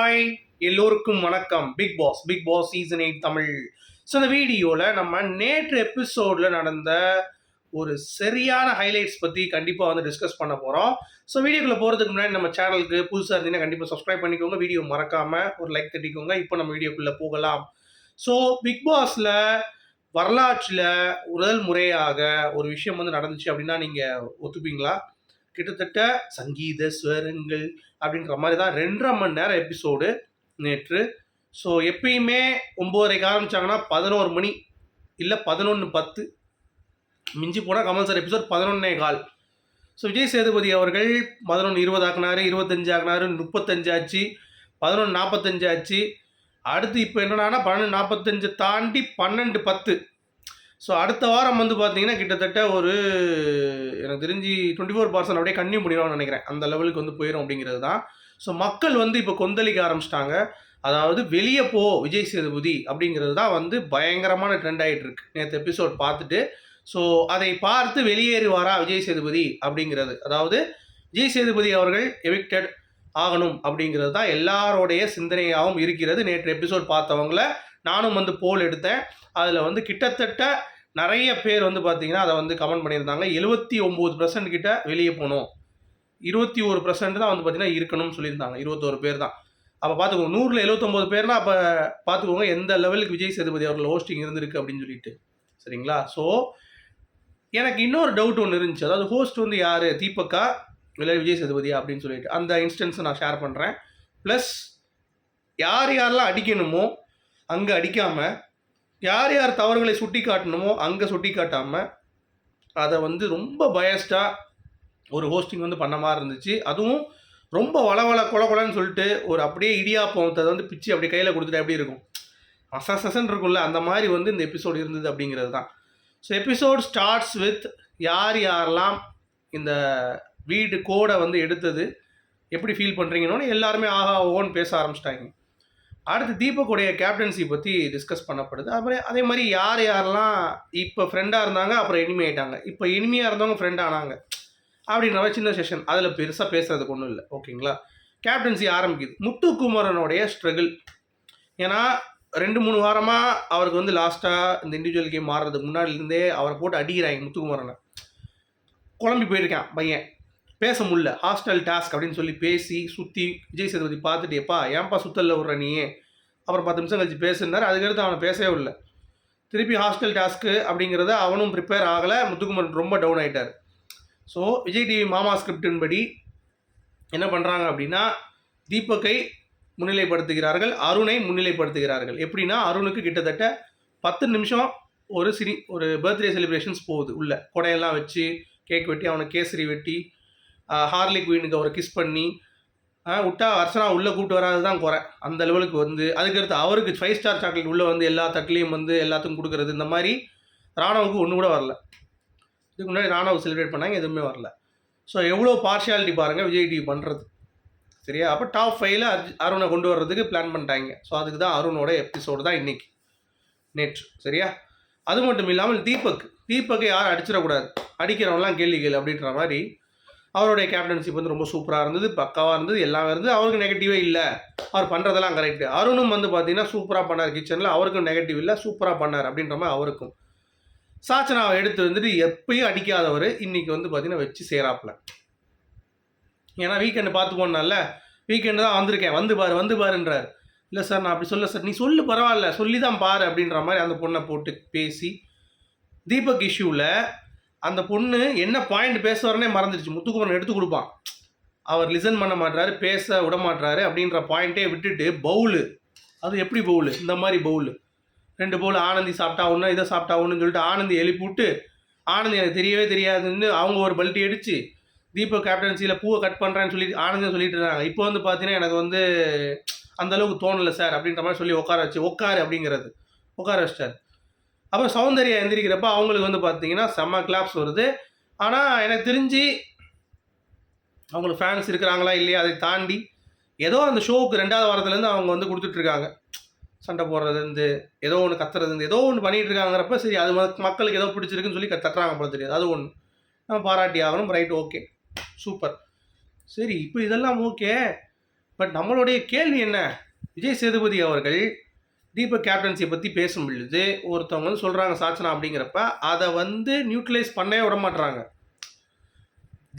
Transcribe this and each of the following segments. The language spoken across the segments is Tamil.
ஹாய் எல்லோருக்கும் வணக்கம். Bigg Boss season 8 Tamil. So இந்த வீடியோவில் நம்ம நேற்று எபிசோடில் நடந்த ஒரு சரியான ஹைலைட்ஸ் பற்றி கண்டிப்பாக வந்து டிஸ்கஸ் பண்ண போகிறோம். ஸோ வீடியோக்குள்ளே போகிறதுக்கு முன்னாடி நம்ம சேனலுக்கு புதுசாக இருந்தீங்கன்னா கண்டிப்பாக சப்ஸ்கிரைப் பண்ணிக்கோங்க, வீடியோ மறக்காமல் ஒரு லைக் தட்டிக்கோங்க. இப்போ நம்ம வீடியோக்குள்ளே போகலாம். ஸோ பிக் பாஸில் வரலாற்றில் முதல் முறையாக ஒரு விஷயம் வந்து நடந்துச்சு அப்படின்னா நீங்கள் ஒத்துப்பீங்களா? கிட்டத்தட்ட சங்கீத ஸ்வரங்கள் அப்படின்ற மாதிரி தான் 2.5 மணி நேரம் எபிசோடு நேற்று. ஸோ எப்பயுமே 9:30 ஆரம்பித்தாங்கன்னா 11 மணி இல்லை 11:10, மிஞ்சி போனால் Kamal sir episode 11:15. So Vijay Sethupathi அவர்கள் 11:20 ஆக்குனாரு, 25 ஆக்குனாரு, 35 ஆச்சு, 11:45 ஆச்சு. அடுத்து இப்போ என்னன்னா 11:45 தாண்டி 12:10. ஸோ அடுத்த வாரம் வந்து பார்த்தீங்கன்னா கிட்டத்தட்ட ஒரு எனக்கு தெரிஞ்சு 24% அப்படியே கன்டினியூ பண்ணிடுவான்னு நினைக்கிறேன். அந்த லெவலுக்கு வந்து போயிடும் அப்படிங்கிறது தான். ஸோ மக்கள் வந்து இப்போ கொந்தளிக்க ஆரம்பிச்சிட்டாங்க. அதாவது வெளியே போ விஜய் சேதுபதி அப்படிங்கிறது தான் வந்து பயங்கரமான ட்ரெண்ட் ஆகிட்டு இருக்கு. நேற்று எபிசோட் பார்த்துட்டு ஸோ அதை பார்த்து வெளியேறுவாரா விஜய் சேதுபதி அப்படிங்கிறது, அதாவது விஜய் சேதுபதி அவர்கள் எவிக்டட் ஆகணும் அப்படிங்கிறது தான் எல்லாரோடைய சிந்தனையாகவும் இருக்கிறது. நேற்று எபிசோட் பார்த்தவங்கள நானும் வந்து போல் எடுத்தேன். அதில் வந்து கிட்டத்தட்ட நிறைய பேர் வந்து பார்த்தீங்கன்னா அதை வந்து கமெண்ட் பண்ணியிருந்தாங்க. 79% கிட்ட வெளியே போகணும், 21% தான் வந்து பார்த்தீங்கன்னா இருக்கணும்னு சொல்லியிருந்தாங்க. 21 பேர் தான். அப்போ பார்த்துக்கோங்க, 100ல் 79 பேர்னா அப்போ பார்த்துக்கோங்க எந்த லெவலுக்கு விஜய் சேதுபதி அவர்கள் ஹோஸ்டிங் இருந்திருக்கு அப்படின்னு சொல்லிட்டு. சரிங்களா? ஸோ எனக்கு இன்னொரு டவுட் ஒன்று இருந்துச்சு. அதாவது ஹோஸ்ட் வந்து யார், தீபக்கா இல்லை விஜய் சேதுபதியா அப்படின்னு சொல்லிட்டு அந்த இன்ஸ்டன்ஸை நான் ஷேர் பண்ணுறேன். ப்ளஸ் யார் யாரெல்லாம் அடிக்கணுமோ அங்கே அடிக்காமல், யார் யார் தவறுகளை சுட்டி காட்டணுமோ அங்கே சுட்டி காட்டாமல், அதை வந்து ரொம்ப பயஸ்டாக ஒரு ஹோஸ்டிங் வந்து பண்ண மாதிரி இருந்துச்சு. அதுவும் ரொம்ப வளவள கொலன்னு சொல்லிட்டு ஒரு அப்படியே இடியாப்பத்தை வந்து பிச்சு அப்படியே கையில் கொடுத்துட்டு எப்படி இருக்கும், அசன் இருக்கும்ல, அந்த மாதிரி வந்து இந்த எபிசோடு இருந்தது அப்படிங்கிறது தான். ஸோ எபிசோட் ஸ்டார்ட்ஸ் வித் யார் யாரெல்லாம் இந்த வீடு கோடை வந்து எடுத்தது எப்படி ஃபீல் பண்ணுறீங்கன்னு எல்லாருமே ஆஹா ஓன்னு பேச ஆரம்பிச்சிட்டாங்க. அடுத்து தீபக்குடைய கேப்டன்சி பற்றி டிஸ்கஸ் பண்ணப்படுது. அப்புறம் அதே மாதிரி யார் யாரெல்லாம் இப்போ ஃப்ரெண்டாக இருந்தாங்க அப்புறம் எனிமி ஆகிட்டாங்க, இப்போ எனிமியாக இருந்தவங்க ஃப்ரெண்ட் ஆனாங்க அப்படின்ற மாதிரி சின்ன செஷன். அதில் பெருசாக பேசுகிறதுக்கு ஒன்றும் இல்லை. ஓகேங்களா? கேப்டன்சி ஆரம்பிக்குது. முத்துக்குமரனுடைய ஸ்ட்ரகிள். ஏன்னா 2-3 வாரமாக அவருக்கு வந்து லாஸ்ட்டாக இந்த இண்டிவிஜுவல் கேம் மாறுறதுக்கு முன்னாடிலேருந்தே அவரை போட்டு அடிக்கிறாங்க. முத்துக்குமரனை குழம்பி போயிருக்கான் பையன், பேச முடியல. ஹாஸ்டல் டாஸ்க் அப்படின்னு சொல்லி பேசி சுற்றி விஜய் சேதுபதி பார்த்துட்டு எப்பா ஏன்ப்பா சுத்தலில் விட்ற நீ, அப்புறம் 10 நிமிஷம் கழிச்சு பேசுனார். அதுக்கடுத்து அவனை பேசவே இல்லை. திருப்பி ஹாஸ்டல் டாஸ்க்கு அப்படிங்கிறத அவனும் ப்ரிப்பேர் ஆகலை. முத்துக்குமரன் ரொம்ப டவுன் ஆகிட்டார். ஸோ விஜய் டிவி மாமா ஸ்கிரிப்டின் படி என்ன பண்ணுறாங்க அப்படின்னா தீபக்கை முன்னிலைப்படுத்துகிறார்கள், அருணை முன்னிலைப்படுத்துகிறார்கள். எப்படின்னா அருணுக்கு கிட்டத்தட்ட 10 நிமிஷம் ஒரு பர்த்டே செலிப்ரேஷன்ஸ் போகுது. உள்ள கொடையெல்லாம் வச்சு கேக் வெட்டி அவனை கேசரி வெட்டி ஹார்லி குயினுக்கு அவரை கிஸ் பண்ணி விட்டா அர்ச்சனா உள்ளே கூப்பிட்டு வராது தான் குறை. அந்த லெவலுக்கு வந்து அதுக்கடுத்து அவருக்கு 5 ஸ்டார் சாக்லேட் உள்ளே வந்து எல்லா தட்லேயும் வந்து எல்லாத்துக்கும் கொடுக்குறது. இந்த மாதிரி ராணவுக்கு ஒன்று கூட வரல. இதுக்கு முன்னாடி ராணவ் செலிப்ரேட் பண்ணாங்க, எதுவுமே வரல. ஸோ எவ்வளோ பார்ஷியாலிட்டி பாருங்கள் விஜய் டிவி பண்ணுறது. சரியா? அப்போ டாப் 5ல் அருணை கொண்டு வர்றதுக்கு பிளான் பண்ணிட்டாங்க. ஸோ அதுக்கு தான் அருணோட எபிசோடு தான் இன்றைக்கி நேற்று. சரியா? அது மட்டும் இல்லாமல் தீபக்கை யாரும் அடிச்சிடக்கூடாது, அடிக்கிறவங்களாம் கேள்வி கேளு அப்படின்ற மாதிரி அவருடைய கேப்டன்ஷிப் வந்து ரொம்ப சூப்பராக இருந்தது, பக்காவாக இருந்தது, எல்லாம் இருந்தது. அவருக்கு நெகட்டிவே இல்லை, அவர் பண்ணுறதெல்லாம் கரெக்டு. அருணும் வந்து பார்த்தீங்கன்னா சூப்பராக பண்ணார் கிச்சனில், அவருக்கும் நெகட்டிவ் இல்லை, சூப்பராக பண்ணார் அப்படின்ற மாதிரி அவருக்கும். சாச்சனாவை எடுத்து வந்துட்டு எப்பயும் அடிக்காதவர் இன்றைக்கி வந்து பார்த்தீங்கன்னா வச்சு சேராப்பில். ஏன்னா வீக்கெண்டு பார்த்து போனால, வீக்கெண்டு தான் வந்திருக்கேன், வந்து பாருன்றார். இல்லை சார் நான் அப்படி சொல்ல சார், நீ சொல்லு பரவாயில்ல, சொல்லி தான் பாரு அப்படின்ற மாதிரி அந்த பொண்ணை போட்டு பேசி தீபக் இஷ்யூவில் அந்த பொண்ணு என்ன பாயிண்ட் பேசுவார்னே மறந்துடுச்சு. முத்துக்குமரன் எடுத்து கொடுப்பான், அவர் லிசன் பண்ண மாட்டாரு, பேச விட மாட்டாரு அப்படின்ற பாயிண்ட்டே விட்டுட்டு பவுலு, அது எப்படி பவுலு, இந்த மாதிரி பவுலு 2 பவுல் ஆனந்தி சாப்பிட்டா ஒன்று, இதை சாப்பிட்டா ஒன்றுன்னு சொல்லிட்டு ஆனந்தி எழுப்பி விட்டு, ஆனந்தி எனக்கு தெரியவே தெரியாதுன்னு அவங்க ஒரு பல்ட்டி அடித்து தீபக் கேப்டன்சியில் பூவை கட் பண்ணுறேன்னு சொல்லி ஆனந்தி சொல்லிட்டு இருந்தாங்க. இப்போ வந்து பார்த்தீங்கன்னா எனக்கு வந்து அந்தளவுக்கு தோணலை சார் அப்படின்ற மாதிரி சொல்லி உட்காரு அப்படிங்கிறது உட்கார வச்சிட்டார். அப்புறம் சௌந்தர்யா எந்திரிக்கிறப்ப அவங்களுக்கு வந்து பார்த்தீங்கன்னா செம்ம கிளாப்ஸ் வருது. ஆனால் எனக்கு தெரிஞ்சு அவங்களுக்கு ஃபேன்ஸ் இருக்கிறாங்களா இல்லையா அதை தாண்டி ஏதோ அந்த ஷோவுக்கு 2வது வாரத்துலேருந்து அவங்க வந்து கொடுத்துட்ருக்காங்க. சண்டை போடுறதுலேருந்து ஏதோ ஒன்று கத்துறதுலேருந்து ஏதோ ஒன்று பண்ணிகிட்டு இருக்காங்கிறப்ப சரி அது மக்களுக்கு ஏதோ பிடிச்சிருக்குன்னு சொல்லி தட்டுறாங்க போல தெரியாது. அது ஒன்று நம்ம பாராட்டி ஆகணும். Right, okay, super. சரி இப்போ இதெல்லாம் ஓகே, பட் நம்மளுடைய கேள்வி என்ன, விஜய் சேதுபதி அவர்கள் தீபக் கேப்டன்சியை பற்றி பேசும் பொழுது ஒருத்தவங்க வந்து சொல்கிறாங்க சாச்சனா அப்படிங்கிறப்ப அதை வந்து நியூட்ரலைஸ் பண்ணவே விட மாட்டுறாங்க.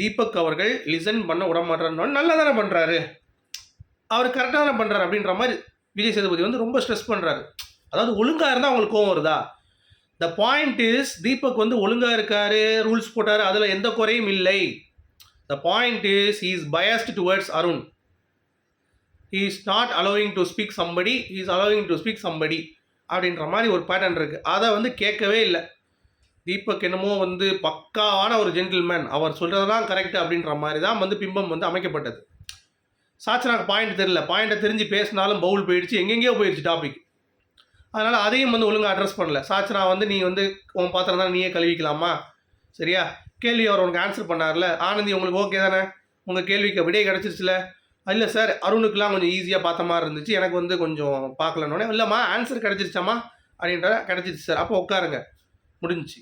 தீபக் அவர்கள் லிசன் பண்ண விட மாட்டாருன்னு நல்லா தானே பண்ணுறாரு, அவர் கரெக்டாக தானே பண்ணுறாரு அப்படின்ற மாதிரி விஜய் சேதுபதி வந்து ரொம்ப ஸ்ட்ரெஸ் பண்ணுறாரு. அதாவது ஒழுங்காக இருந்தால் அவங்களுக்கு கோவம் வருதா? த பாயிண்ட் இஸ் தீபக் வந்து ஒழுங்காக இருக்காரு, ரூல்ஸ் போட்டார், அதில் எந்த குறையும் இல்லை. The point is he is biased towards Arun. He is not allowing to speak somebody, he is allowing to speak somebody அப்படின்ற மாதிரி ஒரு பேட்டர்ன் இருக்குது. அதை வந்து கேட்கவே இல்லை. தீபக் என்னமோ வந்து பக்காவான ஒரு ஜென்டில்மேன், அவர் சொல்கிறதெல்லாம் கரெக்டு அப்படின்ற மாதிரி தான் வந்து பிம்பம் வந்து அமைக்கப்பட்டது. சாச்சனாக்கு பாயிண்ட் தெரியல, பாயிண்ட்டை தெரிஞ்சு பேசினாலும் பவுல் போயிடுச்சு, எங்கெங்கேயோ போயிடுச்சு டாபிக். அதனால் அதையும் வந்து ஒழுங்காக அட்ரஸ் பண்ணல. சாச்சனா வந்து நீ வந்து உன் பாத்திரம் தான் நீயே கழுவிக்கலாமா, சரியா? கேள்வி அவர் உனக்கு ஆன்சர் பண்ணார்ல, ஆனந்தி உங்களுக்கு ஓகே தானே, உங்கள் கேள்விக்கு விடையே கிடச்சிருச்சுல? இல்லை சார், அருணுக்குலாம் கொஞ்சம் ஈஸியாக பார்த்த மாதிரி இருந்துச்சு, எனக்கு வந்து கொஞ்சம் பார்க்கலன்னொடனே, இல்லைம்மா ஆன்சர் கிடச்சிருச்சாம்மா அப்படின்ற கிடச்சிருச்சு சார், அப்போ உட்காருங்க, முடிஞ்சிச்சு.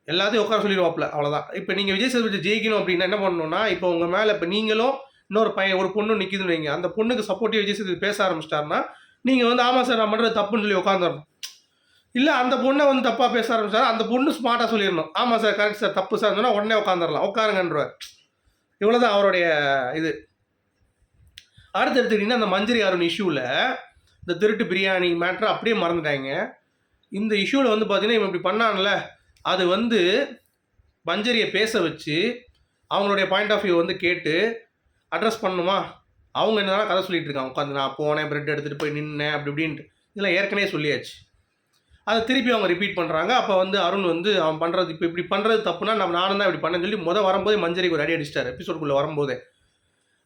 எல்லாத்தையும் உட்கார சொல்லிடுவாப்பில், அவ்வளோதான். இப்போ நீங்கள் விஜய் சேதுபதி ஜெயிக்கணும் அப்படின்னா என்ன பண்ணணும்னா, இப்போ உங்கள் மேலே இப்போ நீங்களும் இன்னொரு பையன் ஒரு பொண்ணு நிற்கிதுன்னு வைங்க, அந்த பொண்ணுக்கு சப்போர்ட்டிவ் விஜய் சேதுபதி பேச ஆரம்பிச்சிட்டாருன்னா நீங்கள் வந்து ஆமாம் சார் நான் பண்ணுறது தப்புன்னு சொல்லி உட்காந்துடணும். இல்லை அந்த பொண்ணை வந்து தப்பாக பேச ஆரம்பிச்சார், அந்த பொண்ணு ஸ்மார்ட்டாக சொல்லிடணும், ஆமாம் சார் கரெக்ட் சார் தப்பு சார் சொன்னால் உடனே உட்காந்துடலாம், உட்காருங்கன்றவர். இவ்வளோ தான் அவருடைய இது. அடுத்து எடுத்துக்கிட்டிங்கன்னா அந்த மஞ்சரி அருண் இஷ்யூவில் இந்த திருட்டு பிரியாணி மேட்ரு அப்படியே மறந்துட்டாங்க. இந்த இஷ்யூவில் வந்து பார்த்தீங்கன்னா இவன் இப்படி பண்ணான்ல, அது வந்து மஞ்சரியை பேச வச்சு அவங்களுடைய பாயிண்ட் ஆஃப் வியூ வந்து கேட்டு அட்ரஸ் பண்ணணுமா? அவங்க என்னன்னா கதை சொல்லிகிட்டு இருக்காங்க உட்காந்து, நான் போனேன் பிரெட் எடுத்துகிட்டு போய் நின்னேன் அப்படி இப்படின்ட்டு. இதெல்லாம் ஏற்கனவே சொல்லியாச்சு. அதை திருப்பி அவங்க ரிப்பீட் பண்ணுறாங்க. அப்போ வந்து அருண் வந்து அவன் பண்ணுறது இப்போ இப்படி பண்ணுறது தப்புனா நானும் தான் இப்படி பண்ணேன்னு சொல்லி வரும்போதே மஞ்சரிக்கு ஒரு அடி அடிச்சிட்டார் எபிசோடுக்குள்ளே வரும்போதே.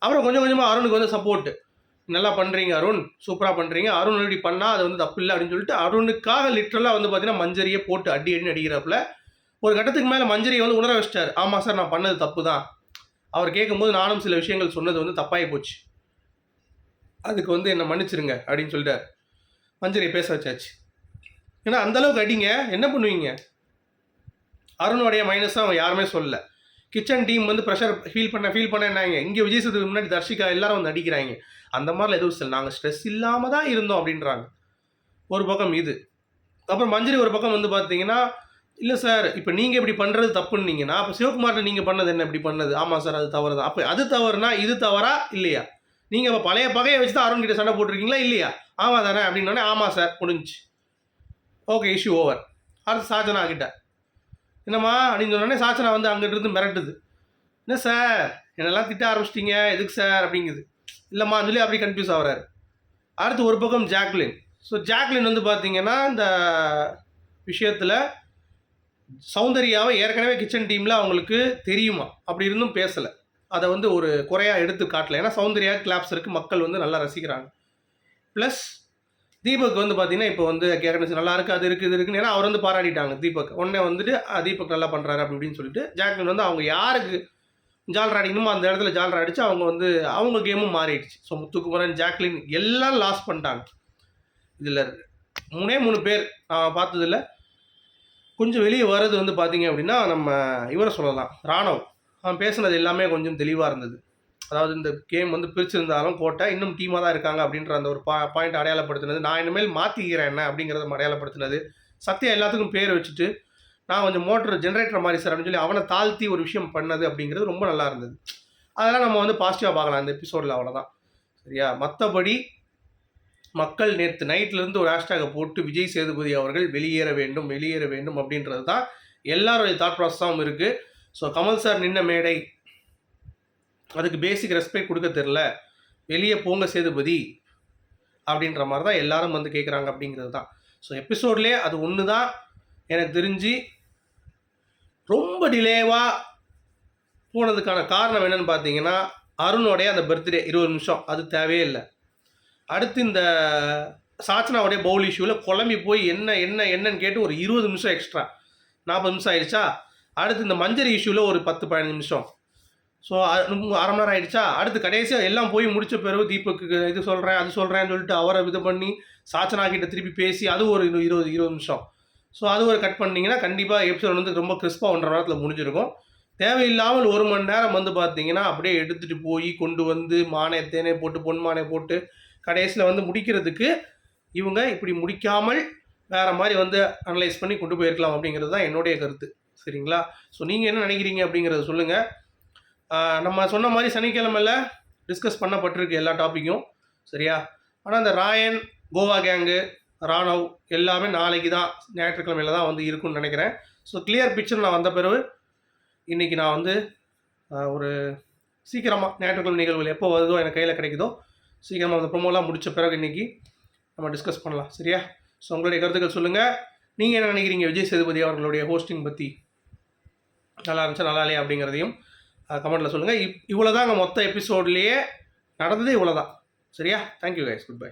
அப்புறம் கொஞ்சம் கொஞ்சமாக அருணுக்கு வந்து சப்போர்ட்டு, நல்லா பண்ணுறீங்க அருண், சூப்பராக பண்ணுறீங்க, அருண் இப்படி பண்ணால் அது வந்து தப்பு இல்லை அப்படின்னு சொல்லிட்டு அருணுக்காக லிட்டரலாக வந்து பார்த்தீங்கன்னா மஞ்சரியை போட்டு அடின்னு அடிக்கிறப்பல ஒரு கட்டத்துக்கு மேலே மஞ்சரியை வந்து உணர வச்சிட்டார். ஆமாம் சார் நான் பண்ணது தப்பு தான். அவர் கேட்கும்போது நானும் சில விஷயங்கள் சொன்னது வந்து தப்பாகி போச்சு, அதுக்கு வந்து என்னை மன்னிச்சிருங்க அப்படின்னு சொல்லிட்டார். மஞ்சரியை பேச வச்சாச்சு. ஏன்னா அந்தளவுக்கு அடிங்க, என்ன பண்ணுவீங்க? அருணுடைய மைனஸாக அவன் யாருமே சொல்லலை. கிச்சன் டீம் வந்து ப்ரெஷர் ஃபீல் பண்ண என்னாங்க, இங்கே விஜய் சேதுபதி முன்னாடி தர்ஷிகா எல்லாரும் வந்து அடிக்கிறாங்க, அந்த மாதிரிலாம் எதுவும் இல்லை, நாங்கள் ஸ்ட்ரெஸ் இல்லாமல் தான் இருந்தோம் அப்படின்றாங்க. ஒரு பக்கம் இது. அப்புறம் மஞ்சரி ஒரு பக்கம் வந்து பார்த்தீங்கன்னா, இல்லை சார் இப்போ நீங்கள் இப்படி பண்ணுறது தப்புன்னீங்கன்னா அப்போ சிவகுமார்கிட்ட நீங்கள் பண்ணது என்ன இப்படி பண்ணது? ஆமாம் சார் அது தவறு தான். அப்போ அது தவறுனா இது தவறா இல்லையா? நீங்கள் இப்போ பழைய பகையை வச்சு தான் அருண் கிட்ட சண்டை போட்டிருக்கீங்களா இல்லையா? ஆமாம் தானே அப்படின்னோடனே ஆமாம் சார் முடிஞ்சு, ஓகே இஷ்யூ ஓவர். அடுத்து சாச்சனா கிட்ட என்னம்மா அப்படின்னு சொன்னோடனே சாச்சனா வந்து அங்கிட்ட இருந்து மிரட்டுது, என்ன சார் என்னெல்லாம் திட்ட ஆரம்பிச்சிட்டிங்க எதுக்கு சார் அப்படிங்குது. இல்லைம்மா சொல்லி அப்படி கன்ஃபியூஸ் ஆகிறாரு. அடுத்து ஒரு பக்கம் ஜாக்லின். ஸோ ஜாக்லின் வந்து பார்த்தீங்கன்னா இந்த விஷயத்தில் சௌந்தர்யாவை ஏற்கனவே கிச்சன் டீமில் அவங்களுக்கு தெரியுமா, அப்படி இருந்தும் பேசலை, அதை வந்து ஒரு குறையாக எடுத்து காட்டல. ஏன்னா சௌந்தர்யா கிளாப்ஸ் இருக்குது, மக்கள் வந்து நல்லா ரசிக்கிறாங்க. ப்ளஸ் தீபக் வந்து பார்த்தீங்கன்னா இப்போ வந்து கேட்கணும் நல்லா இருக்குது அது இருக்குது இது இருக்குன்னு, ஏன்னா அவர் வந்து பாராட்டிட்டாங்க தீபக். உடனே வந்துட்டு தீபக் நல்லா பண்ணுறாரு அப்படின்னு சொல்லிட்டு ஜாக்லின் வந்து அவங்க யாருக்கு ஜால்ரா அடிக்கணுமோ அந்த இடத்துல ஜால்ரா அடித்து அவங்க வந்து அவங்க கேமும் மாறிடுச்சு. ஸோ முத்துக்குமரன் ஜாக்லின் எல்லாம் லாஸ் பண்ணிட்டாங்க. இதில் 3 பேர் பார்த்ததில்ல கொஞ்சம் வெளியே வர்றது வந்து பார்த்தீங்க அப்படின்னா நம்ம இவரை சொல்லலாம், ராணவ். அவன் பேசுனது எல்லாமே கொஞ்சம் தெளிவாக இருந்தது. அதாவது இந்த கேம் வந்து பிரிச்சிருந்தாலும் கோட்டை இன்னும் டீமாக தான் இருக்காங்க அப்படின்ற அந்த ஒரு பாயிண்ட் அடையாளப்படுத்தினது, நான் இனிமேல் மாற்றிக்கிறேன் என்ன அப்படிங்கிறத அடையாளப்படுத்தினது. சத்யா எல்லாத்துக்கும் பேர் வச்சுட்டு நான் கொஞ்சம் மோட்டர் ஜென்ரேட்டர் மாதிரி சார் அப்படின்னு சொல்லி அவனை தாழ்த்தி ஒரு விஷயம் பண்ணது அப்படிங்கிறது ரொம்ப நல்லா இருந்தது. அதெல்லாம் நம்ம வந்து பாசிட்டிவாக பார்க்கலாம் இந்த எபிசோடில், அவ்வளோதான் சரியா. மற்றபடி மக்கள் நேற்று நைட்லேருந்து ஒரு ஹேஷ்டேகை போட்டு விஜய் சேதுபதி அவர்கள் வெளியேற வேண்டும் அப்படின்றது தான் எல்லாருடைய தாட் ப்ராசஸாகவும் இருக்குது. ஸோ கமல் சார் நின்ன மேடை அதுக்கு பேசிக் ரெஸ்பெக்ட் கொடுக்க தெரில, வெளியே போங்க சேதுபதி அப்படின்ற மாதிரி தான் எல்லாரும் வந்து கேட்குறாங்க அப்படிங்கிறது தான். ஸோ எபிசோட்லேயே அது ஒன்று தான் எனக்கு தெரிஞ்சு ரொம்ப டிலேவாக போனதுக்கான காரணம் என்னென்னு பார்த்தீங்கன்னா அருணோடைய அந்த பர்த்டே 20 நிமிஷம் அது தேவையே இல்லை. அடுத்து இந்த சாச்சனாவுடைய பவுல் இஷ்யூவில் குழம்பி போய் என்னன்னு கேட்டு ஒரு 20 நிமிஷம் எக்ஸ்ட்ரா 40 நிமிஷம் ஆயிடுச்சா. அடுத்து இந்த மஞ்சரி இஷ்யூவில் ஒரு 10-15 நிமிஷம், ஸோ அரை மணி நேரம் ஆகிடுச்சா. அடுத்து கடைசியாக எல்லாம் போய் முடித்த பிறகு தீபக்கு இது சொல்கிறேன் அது சொல்கிறேன்னு சொல்லிட்டு அவரை இது பண்ணி சாச்சனா கிட்ட திருப்பி பேசி அது ஒரு 20 நிமிஷம். ஸோ அது ஒரு கட் பண்ணிங்கன்னா கண்டிப்பாக எபிசோட் வந்து ரொம்ப கிறிஸ்பாக 1.5 மணி நேரத்தில் முடிஞ்சிருக்கும். தேவையில்லாமல் 1 மணி நேரம் வந்து பார்த்தீங்கன்னா, அப்படியே எடுத்துட்டு போய் கொண்டு வந்து மானே தேனே போட்டு, பொன் மானே போட்டு கடைசியில வந்து முடிக்கிறதுக்கு, இவங்க இப்படி முடிக்காமல் வேற மாரி வந்து அனலைஸ் பண்ணி கொண்டு போயிருக்கலாம் அப்படிங்கிறது தான் என்னுடைய கருத்து. சரிங்களா? ஸோ நீங்க என்ன நினைக்கிறீங்க அப்படிங்கிறத சொல்லுங்க. நம்ம சொன்ன மாரி சனிக்கிழமையில டிஸ்கஸ் பண்ணப்பட்டிருக்கு எல்லா டாபிக்கும். சரியா? ஆனா இந்த ராயன், கோவா கேங்கு, ராணவ் எல்லாமே நாளைக்கு தான் ஞாயிற்றுக்கிழமையில தான் வந்து இருக்கும்னு நினைக்கிறேன். ஸோ கிளியர் பிக்சர் நான் வந்த பிறகு இன்னைக்கு நான் வந்து ஒரு சீக்கிரமா ஞாயிற்றுக்கிழமை நிகழ்வுகள் எப்போ வருதோ எனக்கு கையில கிடைக்குதோ, சீக்கிரமா அந்த ப்ரோமோலாம் முடிச்ச பிறகு இன்னைக்கு நம்ம டிஸ்கஸ் பண்ணலாம். சரியா? ஸோ உங்களுடைய கருத்துக்கள் சொல்லுங்க. நீங்க என்ன நினைக்கிறீங்க விஜய் சேதுபதி அவர்களுடைய ஹோஸ்டிங் பத்தி? நல்லா இருந்துச்சா, நல்லா இல்லையா அப்படிங்கிறதையும் கமெண்ட்ல சொல்லுங்க. இவ்வளோதாங்க மொத்த எபிசோட்லயே நடந்ததே இவ்வளோதான். சரியா? Thank you guys. Good bye.